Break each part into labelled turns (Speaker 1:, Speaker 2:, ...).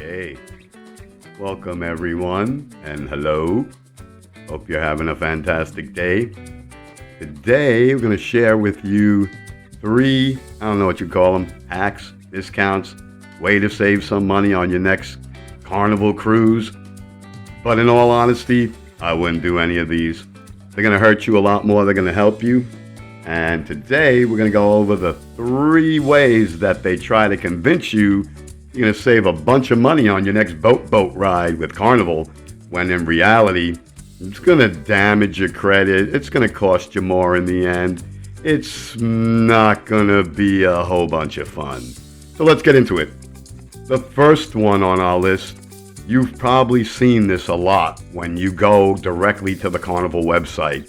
Speaker 1: Okay, welcome everyone, and hello. Hope you're having a fantastic day. Today, we're going to share with you three, I don't know what you call them, hacks, discounts, way to save some money on your next Carnival cruise. But in all honesty, I wouldn't do any of these. They're going to hurt you a lot more than they're going to help you. And today, we're going to go over the three ways that they try to convince you you're going to save a bunch of money on your next boat ride with Carnival, when in reality, it's going to damage your credit. It's going to cost you more in the end. It's not going to be a whole bunch of fun. So let's get into it. The first one on our list, you've probably seen this a lot when you go directly to the Carnival website.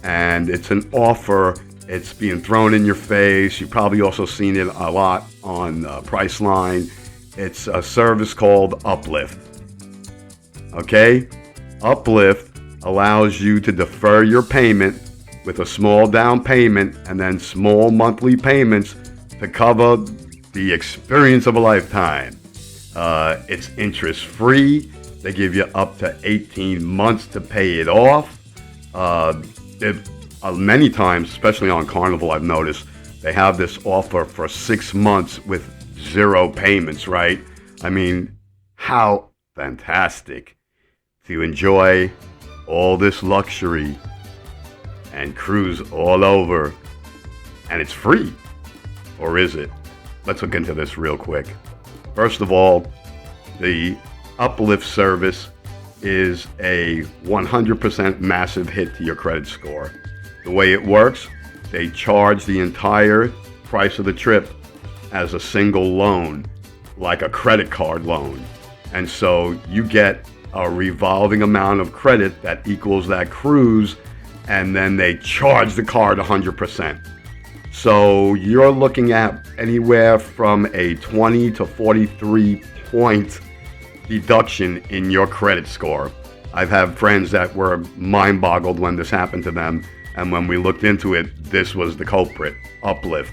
Speaker 1: And it's an offer. It's being thrown in your face. You've probably also seen it a lot on Priceline. It's a service called Uplift. Okay? Uplift allows you to defer your payment with a small down payment and then small monthly payments to cover the experience of a lifetime. It's interest free. They give you up to 18 months to pay it off. Many times, especially on Carnival, I've noticed they have this offer for 6 months with zero payments, right? I mean, how fantastic to enjoy all this luxury and cruise all over, and it's free. Or is it? Let's look into this real quick. First of all, the Uplift service is a 100% massive hit to your credit score. The way it works, they charge the entire price of the trip as a single loan, like a credit card loan. And so you get a revolving amount of credit that equals that cruise, and then they charge the card 100%. So you're looking at anywhere from a 20 to 43 point deduction in your credit score. I've had friends that were mind boggled when this happened to them, and when we looked into it, this was the culprit, Uplift.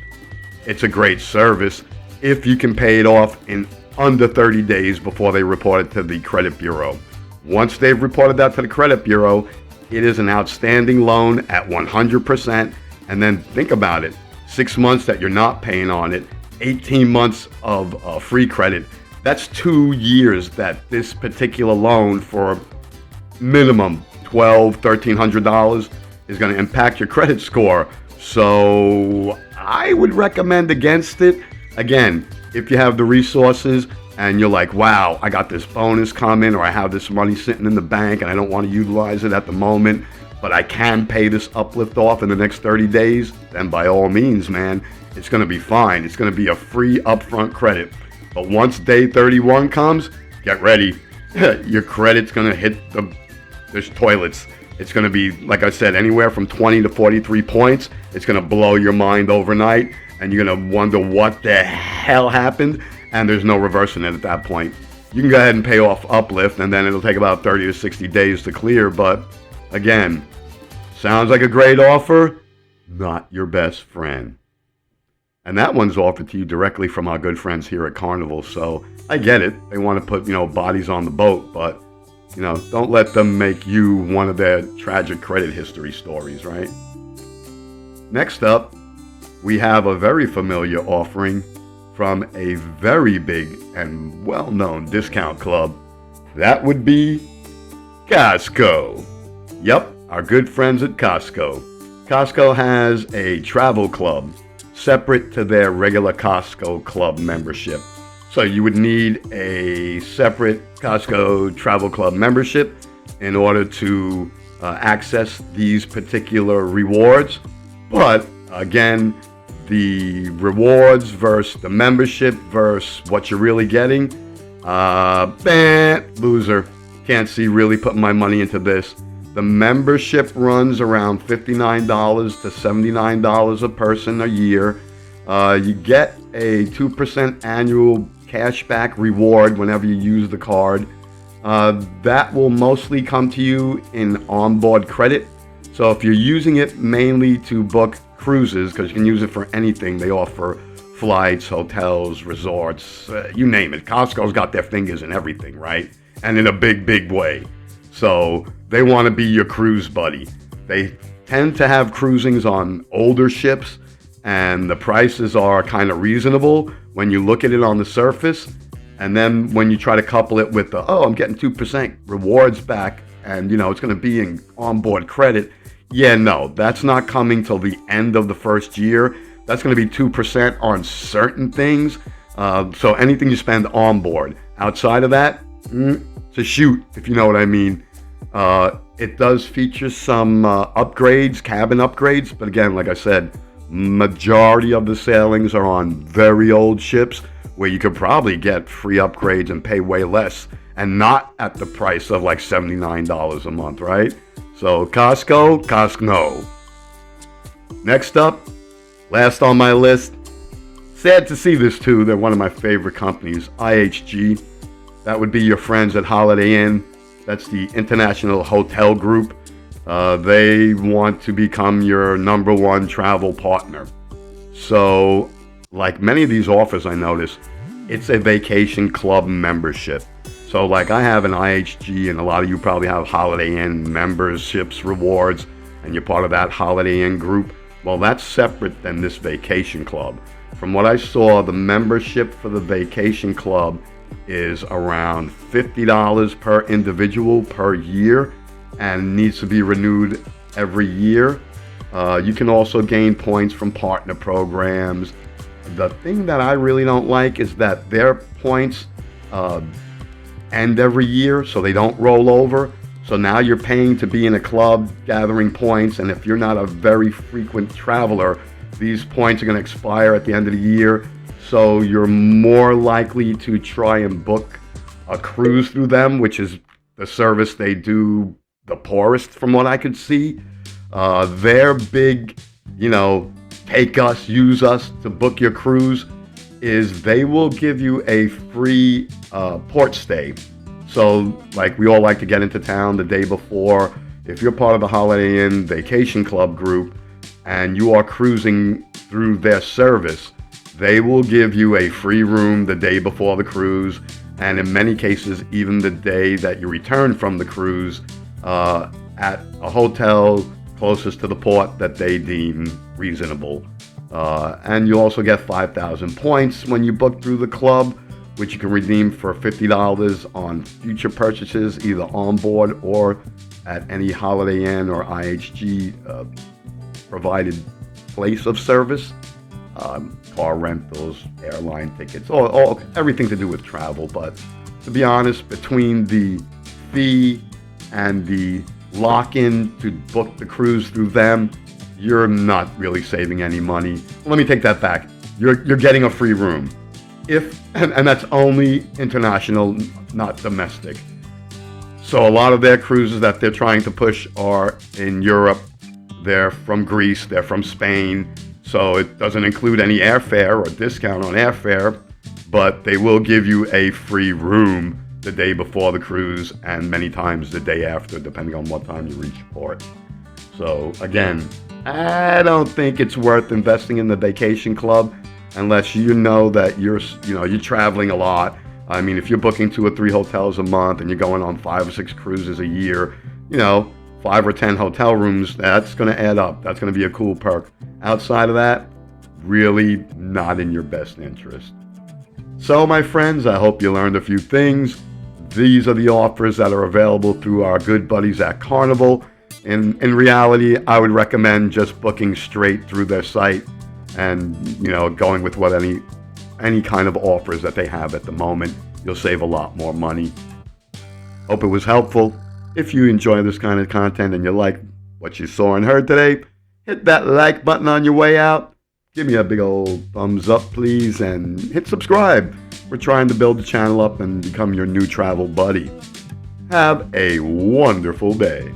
Speaker 1: It's a great service if you can pay it off in under 30 days before they report it to the credit bureau. Once they've reported that to the credit bureau, it is an outstanding loan at 100%. And then think about it, 6 months that you're not paying on it, 18 months of free credit. That's 2 years that this particular loan for minimum $1,200, $1,300 is going to impact your credit score. So I would recommend against it. Again, if you have the resources and you're like, wow, I got this bonus coming, or I have this money sitting in the bank and I don't want to utilize it at the moment, but I can pay this Uplift off in the next 30 days, then by all means, man, it's going to be fine. It's going to be a free upfront credit. But once day 31 comes, get ready. Your credit's going to hit the toilets. It's going to be, like I said, anywhere from 20 to 43 points. It's going to blow your mind overnight, and you're going to wonder what the hell happened, and there's no reversing it at that point. You can go ahead and pay off Uplift, and then it'll take about 30 to 60 days to clear, but again, sounds like a great offer, not your best friend. And that one's offered to you directly from our good friends here at Carnival, so I get it. They want to put, bodies on the boat, but don't let them make you one of their tragic credit history stories, right? Next up, we have a very familiar offering from a very big and well-known discount club. That would be Costco. Yep, our good friends at Costco. Costco has a travel club separate to their regular Costco club membership. So you would need a separate Costco Travel Club membership in order to access these particular rewards. But again, the rewards versus the membership versus what you're really getting, loser. Can't see really putting my money into this. The membership runs around $59 to $79 a person a year. You get a 2% annual cashback reward whenever you use the card. That will mostly come to you in onboard credit. So if you're using it mainly to book cruises, because you can use it for anything, they offer flights, hotels, resorts, you name it. Costco's got their fingers in everything, right? And in a big, big way. So they want to be your cruise buddy. They tend to have cruisings on older ships, and the prices are kind of reasonable when you look at it on the surface. And then when you try to couple it with I'm getting 2% rewards back, and it's going to be in onboard credit. Yeah, no, that's not coming till the end of the first year. That's going to be 2% on certain things. So anything you spend on board. Outside of that, it's a shoot, if you know what I mean. It does feature some upgrades, cabin upgrades. But again, like I said, majority of the sailings are on very old ships where you could probably get free upgrades and pay way less, and not at the price of like $79 a month, right? So Costco, no. Next up, last on my list, sad to see this too, they're one of my favorite companies, IHG. That would be your friends at Holiday Inn. That's the International Hotel Group. They want to become your number one travel partner. So, like many of these offers I notice, it's a vacation club membership. So like I have an IHG, and a lot of you probably have Holiday Inn memberships, rewards, and you're part of that Holiday Inn group. Well, that's separate than this vacation club. From what I saw, the membership for the vacation club is around $50 per individual per year, and needs to be renewed every year. You can also gain points from partner programs. The thing that I really don't like is that their points end every year, so they don't roll over. So now you're paying to be in a club, gathering points, and if you're not a very frequent traveler, these points are going to expire at the end of the year. So you're more likely to try and book a cruise through them, which is the service they do the poorest from what I could see. Their big, take us, use us to book your cruise is they will give you a free port stay. So like we all like to get into town the day before. If you're part of the Holiday Inn Vacation Club group and you are cruising through their service, they will give you a free room the day before the cruise, and in many cases even the day that you return from the cruise, at a hotel closest to the port that they deem reasonable. And you also get 5,000 points when you book through the club, which you can redeem for $50 on future purchases, either on board or at any Holiday Inn or IHG provided place of service. Car rentals, airline tickets, all everything to do with travel. But to be honest, between the fee and the lock-in to book the cruise through them, you're not really saving any money. Let me take that back. You're getting a free room. And that's only international, not domestic. So a lot of their cruises that they're trying to push are in Europe. They're from Greece, they're from Spain. So it doesn't include any airfare or discount on airfare, but they will give you a free room the day before the cruise and many times the day after, depending on what time you reach port. So again, I don't think it's worth investing in the vacation club unless you know that you're traveling a lot. I mean, if you're booking 2 or 3 hotels a month and you're going on 5 or 6 cruises a year, 5 or 10 hotel rooms, that's going to add up. That's going to be a cool perk. Outside of that, really not in your best interest. So, my friends, I hope you learned a few things. These are the offers that are available through our good buddies at Carnival. In reality, I would recommend just booking straight through their site and, going with what any kind of offers that they have at the moment. You'll save a lot more money. Hope it was helpful. If you enjoy this kind of content and you like what you saw and heard today, hit that like button on your way out. Give me a big old thumbs up, please, and hit subscribe. We're trying to build the channel up and become your new travel buddy. Have a wonderful day.